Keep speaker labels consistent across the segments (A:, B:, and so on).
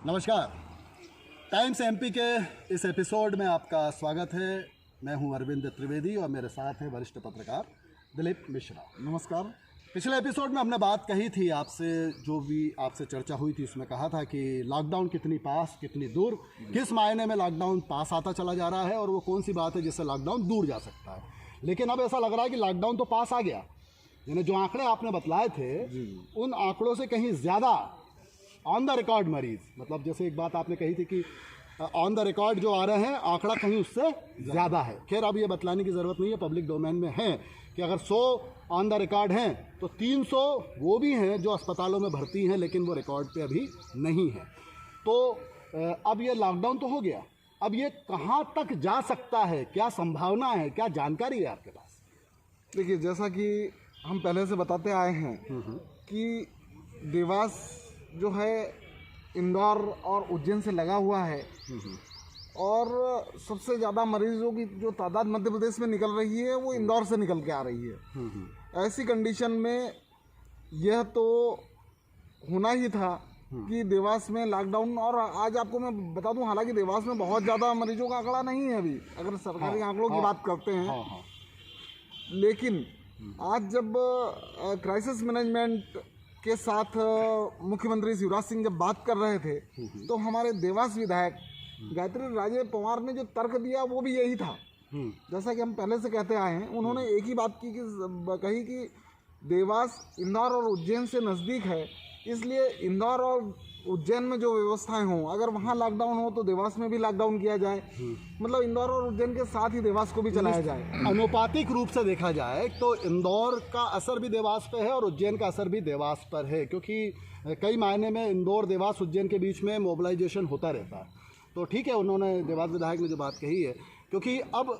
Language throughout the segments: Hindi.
A: नमस्कार। टाइम्स एमपी के इस एपिसोड में आपका स्वागत है। मैं हूं अरविंद त्रिवेदी और मेरे साथ है वरिष्ठ पत्रकार दिलीप मिश्रा।
B: नमस्कार।
A: पिछले एपिसोड में हमने बात कही थी आपसे, जो भी आपसे चर्चा हुई थी उसमें कहा था कि लॉकडाउन कितनी पास कितनी दूर, किस मायने में लॉकडाउन पास आता चला जा रहा है और वो कौन सी बात है जिससे लॉकडाउन दूर जा सकता है। लेकिन अब ऐसा लग रहा है कि लॉकडाउन तो पास आ गया, यानी जो आंकड़े आपने बतलाए थे उन आंकड़ों से कहीं ज़्यादा ऑन द रिकॉर्ड मरीज, मतलब जैसे एक बात आपने कही थी कि ऑन द रिकॉर्ड जो आ रहे हैं आंकड़ा कहीं उससे ज़्यादा है। खैर अब ये बतलाने की ज़रूरत नहीं है, पब्लिक डोमेन में है कि अगर 100 ऑन द रिकॉर्ड हैं तो 300 वो भी हैं जो अस्पतालों में भर्ती हैं लेकिन वो रिकॉर्ड पे अभी नहीं है। तो अब ये लॉकडाउन तो हो गया, अब ये कहाँ तक जा सकता है, क्या संभावना है, क्या जानकारी है आपके पास?
B: देखिए, जैसा कि हम पहले से बताते आए हैं कि देवास जो है इंदौर और उज्जैन से लगा हुआ है और सबसे ज़्यादा मरीजों की जो तादाद मध्य प्रदेश में निकल रही है वो इंदौर से निकल के आ रही है। ऐसी कंडीशन में यह तो होना ही था कि देवास में लॉकडाउन, और आज आपको मैं बता दूं हालांकि देवास में बहुत ज़्यादा मरीजों का आंकड़ा नहीं है अभी, अगर सरकारी आंकड़ों की बात करते हैं। लेकिन आज जब क्राइसिस मैनेजमेंट के साथ मुख्यमंत्री शिवराज सिंह जब बात कर रहे थे तो हमारे देवास विधायक गायत्री राजे पवार ने जो तर्क दिया वो भी यही था। जैसा कि हम पहले से कहते आए हैं, उन्होंने एक ही बात कही कि देवास इंदौर और उज्जैन से नज़दीक है, इसलिए इंदौर और उज्जैन में जो व्यवस्थाएं हों, अगर वहाँ लॉकडाउन हो तो देवास में भी लॉकडाउन किया जाए, मतलब इंदौर और उज्जैन के साथ ही देवास को भी चलाया जाए।
A: अनुपातिक रूप से देखा जाए तो इंदौर का असर भी देवास पे है और उज्जैन का असर भी देवास पर है, क्योंकि कई मायने में इंदौर देवास उज्जैन के बीच में मोबिलाइजेशन होता रहता है। तो ठीक है, उन्होंने देवास विधायक ने जो बात कही है, क्योंकि अब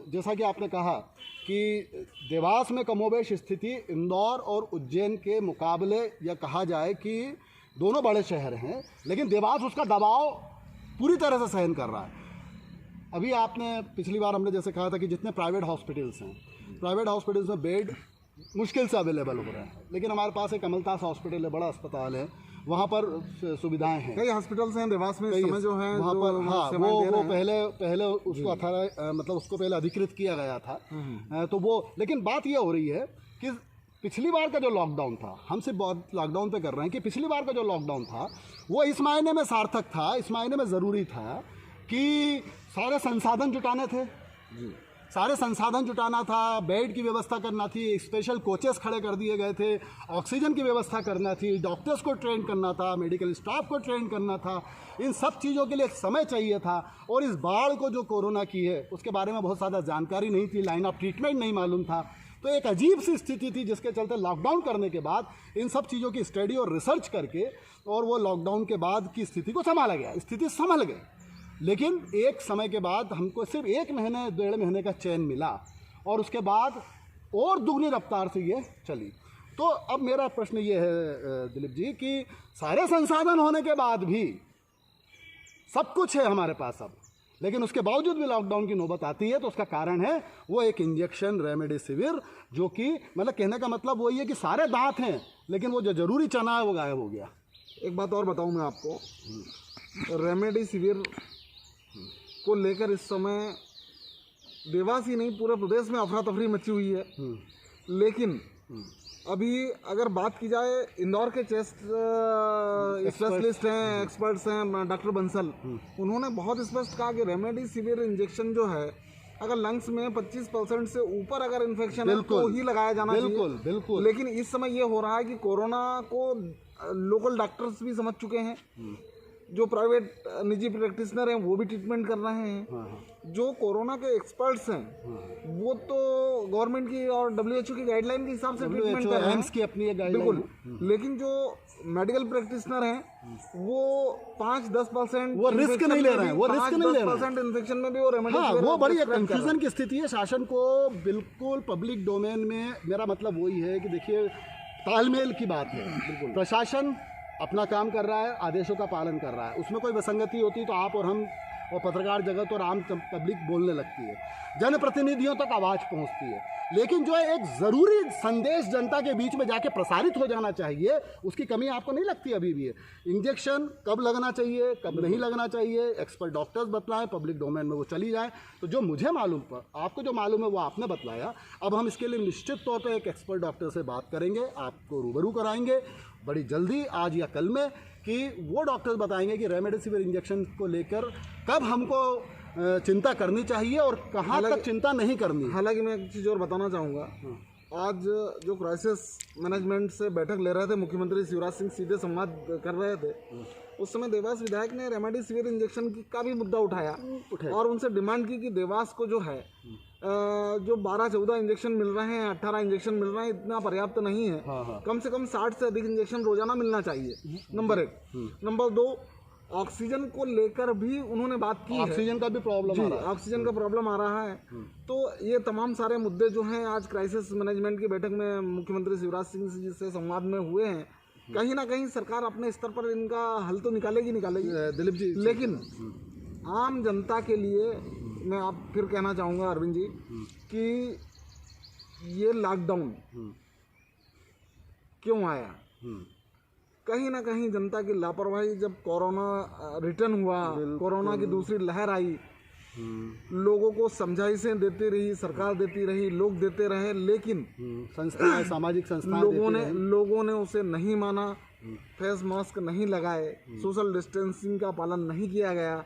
A: जैसा कि आपने कहा कि देवास में कमोबेश स्थिति इंदौर और उज्जैन के मुकाबले, या कहा जाए कि दोनों बड़े शहर हैं, लेकिन देवास उसका दबाव पूरी तरह से सहन कर रहा है। अभी आपने पिछली बार हमने जैसे कहा था कि जितने प्राइवेट हॉस्पिटल्स हैं, प्राइवेट हॉस्पिटल्स में बेड मुश्किल से अवेलेबल हो रहे हैं, लेकिन हमारे पास एक अमलतास हॉस्पिटल है, बड़ा अस्पताल है, वहाँ पर सुविधाएं हैं।
B: कई हॉस्पिटल्स हैं देवास में इस समय जो हैं
A: वहाँ पर। हाँ, वो पहले उसको मतलब उसको पहले अधिकृत किया गया था। तो वो, लेकिन बात ये हो रही है कि पिछली बार का जो लॉकडाउन था, हम सिर्फ बहुत लॉकडाउन पे कर रहे हैं, कि पिछली बार का जो लॉकडाउन था वो इस मायने में सार्थक था, इस मायने में ज़रूरी था कि सारे संसाधन जुटाने थे, सारे संसाधन जुटाना था, बेड की व्यवस्था करना थी, स्पेशल कोचेस खड़े कर दिए गए थे, ऑक्सीजन की व्यवस्था करना थी, डॉक्टर्स को ट्रेन करना था, मेडिकल स्टाफ को ट्रेन करना था। इन सब चीज़ों के लिए समय चाहिए था। और इस बाढ़ को जो कोरोना की है उसके बारे में बहुत ज़्यादा जानकारी नहीं थी, लाइन ऑफ ट्रीटमेंट नहीं मालूम था। तो एक अजीब सी स्थिति थी जिसके चलते लॉकडाउन करने के बाद इन सब चीज़ों की स्टडी और रिसर्च करके और वो लॉकडाउन के बाद की स्थिति को संभाला गया, स्थिति संभल गई। लेकिन एक समय के बाद हमको सिर्फ 1 महीने 1.5 महीने का चैन मिला और उसके बाद और दुगनी रफ्तार से ये चली। तो अब मेरा प्रश्न ये है दिलीप जी कि सारे संसाधन होने के बाद भी, सब कुछ है हमारे पास अब, लेकिन उसके बावजूद भी लॉकडाउन की नौबत आती है, तो उसका कारण है वो एक इंजेक्शन रेमडेसिविर, जो कि मतलब कहने का मतलब वही है कि सारे दांत हैं लेकिन वो जो जरूरी चना है वो गायब हो गया।
B: एक बात और बताऊं मैं आपको, रेमडेसिविर को लेकर इस समय देवास ही नहीं पूरे प्रदेश में अफरा तफरी मची हुई है। लेकिन अभी अगर बात की जाए, इंदौर के चेस्ट स्पेशलिस्ट हैं, एक्सपर्ट्स हैं, डॉक्टर बंसल, उन्होंने बहुत स्पष्ट कहा कि रेमडेसिविर इंजेक्शन जो है अगर लंग्स में 25% से ऊपर अगर इन्फेक्शन है तो ही लगाया जाना चाहिए।
A: बिल्कुल।
B: लेकिन इस समय ये हो रहा है कि कोरोना को लोकल डॉक्टर्स भी समझ चुके हैं, जो प्राइवेट निजी प्रैक्टिशनर हैं वो भी ट्रीटमेंट कर रहे हैं। जो कोरोना के एक्सपर्ट्स हैं वो तो गवर्नमेंट की और WHO की गाइडलाइन के हिसाब से ट्रीटमेंट कर रहे हैं,
A: एम्स की अपनी गाइडलाइन।
B: बिल्कुल। लेकिन जो मेडिकल प्रैक्टिशनर हैं वो 5-10%
A: वो रिस्क नहीं ले रहे हैं, वो रिस्क नहीं ले रहे हैं।
B: 5-10% इन्फेक्शन में भी वो रेमडेसिविर,
A: वो बड़ी कंफ्यूजन की स्थिति है शासन को। बिल्कुल पब्लिक डोमेन में मेरा मतलब वही है कि देखिए, तालमेल की बात है। प्रशासन अपना काम कर रहा है, आदेशों का पालन कर रहा है, उसमें कोई विसंगति होती तो आप और हम और पत्रकार जगत और आम पब्लिक बोलने लगती है, जनप्रतिनिधियों तक आवाज़ पहुंचती है। लेकिन जो है एक ज़रूरी संदेश जनता के बीच में जाके प्रसारित हो जाना चाहिए, उसकी कमी आपको नहीं लगती अभी भी है? इंजेक्शन कब लगना चाहिए, कब नहीं लगना चाहिए, एक्सपर्ट डॉक्टर्स बतलाएं, पब्लिक डोमेन में वो चली जाए। तो जो मुझे मालूम पर आपको जो मालूम है वो आपने बतलाया। अब हम इसके लिए निश्चित तौर पर एक एक्सपर्ट डॉक्टर से बात करेंगे, आपको रूबरू कराएंगे बड़ी जल्दी, आज या कल में, कि वो डॉक्टर्स बताएंगे कि रेमडेसिविर इंजेक्शन को लेकर कब हमको चिंता करनी चाहिए और कहाँ तक चिंता नहीं करनी।
B: हालांकि मैं एक चीज़ और बताना चाहूँगा, आज जो क्राइसिस मैनेजमेंट से बैठक ले रहे थे मुख्यमंत्री शिवराज सिंह, सीधे संवाद कर रहे थे, उस समय देवास विधायक ने रेमडेसिविर इंजेक्शन का भी मुद्दा उठाया और उनसे डिमांड की कि देवास को जो है जो 12-14 इंजेक्शन मिल रहे हैं, 18 इंजेक्शन मिल रहे हैं, इतना पर्याप्त नहीं है। कम से कम 60 से अधिक इंजेक्शन रोजाना मिलना चाहिए, नंबर 1। नंबर 2, ऑक्सीजन को लेकर भी उन्होंने बात की है।
A: ऑक्सीजन का भी प्रॉब्लम आ रहा है,
B: ऑक्सीजन का प्रॉब्लम आ रहा है। तो ये तमाम सारे मुद्दे जो हैं आज क्राइसिस मैनेजमेंट की बैठक में मुख्यमंत्री शिवराज सिंह जी से संवाद में हुए हैं। कहीं ना कहीं सरकार अपने स्तर पर इनका हल तो निकालेगी
A: दिलीप जी।
B: लेकिन आम जनता के लिए मैं आप फिर कहना चाहूँगा अरविंद जी कि ये लॉकडाउन क्यों आया? कहीं ना कहीं जनता की लापरवाही, जब कोरोना रिटर्न हुआ, कोरोना की दूसरी लहर आई, लोगों को समझाइशें देती रही सरकार, देती रही, लोग देते रहे, लेकिन
A: संस्थाएं, सामाजिक संस्थाएं
B: लोगों ने उसे नहीं माना। फेस मास्क नहीं लगाए, सोशल डिस्टेंसिंग का पालन नहीं किया गया,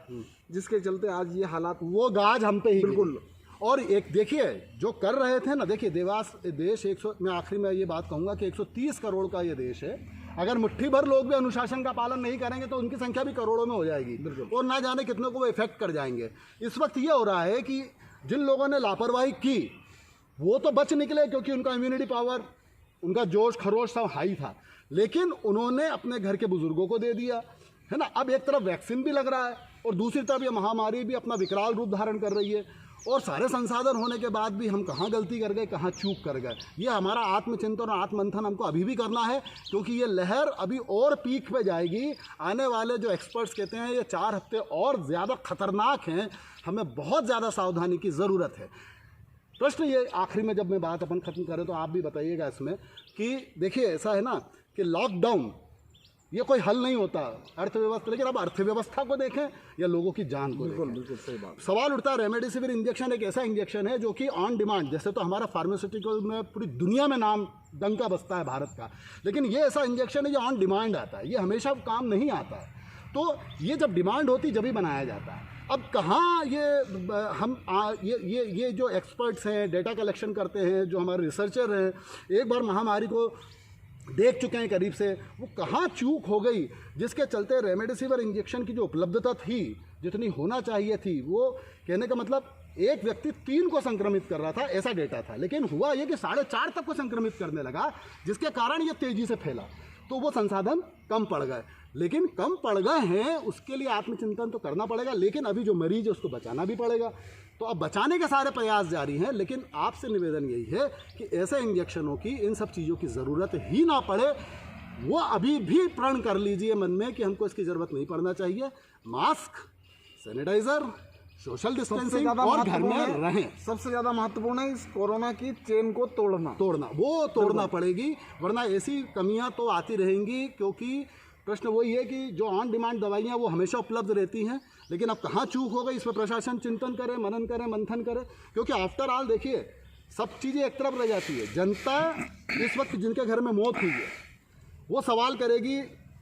B: जिसके चलते आज ये हालात,
A: वो गाज हम पे ही
B: बिल्कुल।
A: और एक देखिए जो कर रहे थे ना, देखिए देवास देश 100, मैं आखिरी में ये बात कहूँगा कि 130 करोड़ का ये देश है। अगर मुट्ठी भर लोग भी अनुशासन का पालन नहीं करेंगे तो उनकी संख्या भी करोड़ों में हो जाएगी और ना जाने कितनों को वो इफेक्ट कर जाएंगे। इस वक्त ये हो रहा है कि जिन लोगों ने लापरवाही की वो तो बच निकले, क्योंकि उनका इम्यूनिटी पावर, उनका जोश खरोश सब हाई था, लेकिन उन्होंने अपने घर के बुजुर्गों को दे दिया, है ना। अब एक तरफ वैक्सीन भी लग रहा है और दूसरी तरफ ये महामारी भी अपना विकराल रूप धारण कर रही है, और सारे संसाधन होने के बाद भी हम कहाँ गलती कर गए, कहाँ चूक कर गए। ये हमारा आत्मचिंतन और आत्ममंथन हमको अभी भी करना है, क्योंकि ये लहर अभी और पीक पे जाएगी। आने वाले जो एक्सपर्ट्स कहते हैं ये 4 हफ्ते और ज़्यादा खतरनाक हैं, हमें बहुत ज़्यादा सावधानी की ज़रूरत है। प्रश्न ये आखिरी में जब मैं बात अपन ख़त्म करें तो आप भी बताइएगा इसमें कि देखिए ऐसा है ना कि लॉकडाउन ये कोई हल नहीं होता अर्थव्यवस्था, लेकिन अब अर्थव्यवस्था को देखें या लोगों की जान को देखें।
B: बिल्कुल सही बात।
A: सवाल उठता है, रेमडेसिविर इंजेक्शन एक ऐसा इंजेक्शन है जो कि ऑन डिमांड, जैसे तो हमारा फार्मास्यूटिकल में पूरी दुनिया में नाम डंका बसता है भारत का, लेकिन ये ऐसा इंजेक्शन है जो ऑन डिमांड आता है, ये हमेशा काम नहीं आता है। तो ये जब डिमांड होती जब ही बनाया जाता है। अब कहाँ ये जो एक्सपर्ट्स हैं, डेटा कलेक्शन करते हैं, जो हमारे रिसर्चर हैं, एक बार महामारी को देख चुके हैं करीब से, वो कहाँ चूक हो गई जिसके चलते रेमडेसिविर इंजेक्शन की जो उपलब्धता थी, जितनी होना चाहिए थी, वो कहने का मतलब एक व्यक्ति 3 को संक्रमित कर रहा था, ऐसा डेटा था, लेकिन हुआ ये कि 4.5 तक को संक्रमित करने लगा, जिसके कारण ये तेज़ी से फैला। तो वो संसाधन कम पड़ गए, लेकिन कम पड़ गए हैं उसके लिए आत्मचिंतन तो करना पड़ेगा, लेकिन अभी जो मरीज है उसको बचाना भी पड़ेगा। तो अब बचाने के सारे प्रयास जारी हैं, लेकिन आपसे निवेदन यही है कि ऐसे इंजेक्शनों की, इन सब चीज़ों की ज़रूरत ही ना पड़े, वो अभी भी प्रण कर लीजिए मन में कि हमको इसकी ज़रूरत नहीं पड़ना चाहिए। मास्क, सैनिटाइज़र, सोशल डिस्टेंसिंग और घर में रहें।
B: सबसे ज़्यादा महत्वपूर्ण है इस कोरोना की चेन को तोड़ना पड़ेगी, वरना ऐसी कमियां तो आती रहेंगी। क्योंकि प्रश्न वही है कि जो ऑन डिमांड दवाइयां वो हमेशा उपलब्ध रहती हैं, लेकिन अब कहाँ चूक हो गई, इस पर प्रशासन चिंतन करे, मनन करे, मंथन करे। क्योंकि आफ्टर ऑल देखिए सब चीज़ें एक तरफ रह जाती है, जनता इस वक्त जिनके घर में मौत हुई है वो सवाल करेगी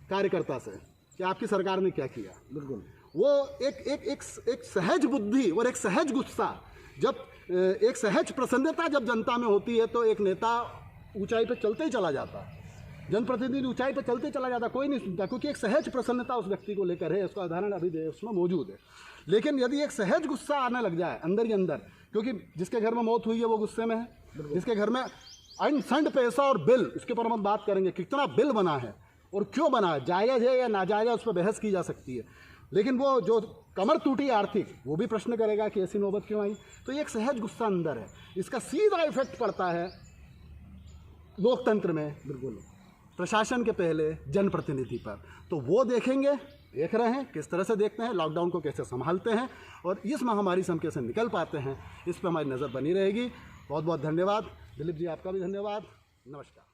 B: कार्यकर्ता से कि आपकी सरकार ने क्या किया। बिल्कुल,
A: वो एक सहज बुद्धि और एक सहज गुस्सा, जब एक सहज प्रसन्नता जब जनता में होती है तो एक नेता ऊंचाई पे चलते ही चला जाता है, जनप्रतिनिधि ऊंचाई पे चलते चला जाता, कोई नहीं सुनता, क्योंकि एक सहज प्रसन्नता उस व्यक्ति को लेकर है। उसका उदाहरण अभी उसमें मौजूद है। लेकिन यदि एक सहज गुस्सा आने लग जाए अंदर ही अंदर, क्योंकि जिसके घर में मौत हुई है वो गुस्से में है, जिसके घर में अनफंड पैसा और बिल, इसके ऊपर हम बात करेंगे कितना बिल बना है और क्यों बना है, जायज़ है या नाजायज़ है, उस पर बहस की जा सकती है। लेकिन वो जो कमर टूटी आर्थिक, वो भी प्रश्न करेगा कि ऐसी नौबत क्यों आई। तो ये एक सहज गुस्सा अंदर है, इसका सीधा इफेक्ट पड़ता है लोकतंत्र में।
B: बिल्कुल,
A: प्रशासन के पहले जनप्रतिनिधि पर। तो वो देखेंगे, देख रहे हैं किस तरह से देखते हैं, लॉकडाउन को कैसे संभालते हैं और इस महामारी से हम कैसे निकल पाते हैं, इस पर हमारी नज़र बनी रहेगी। बहुत बहुत धन्यवाद दिलीप जी, आपका भी धन्यवाद। नमस्कार।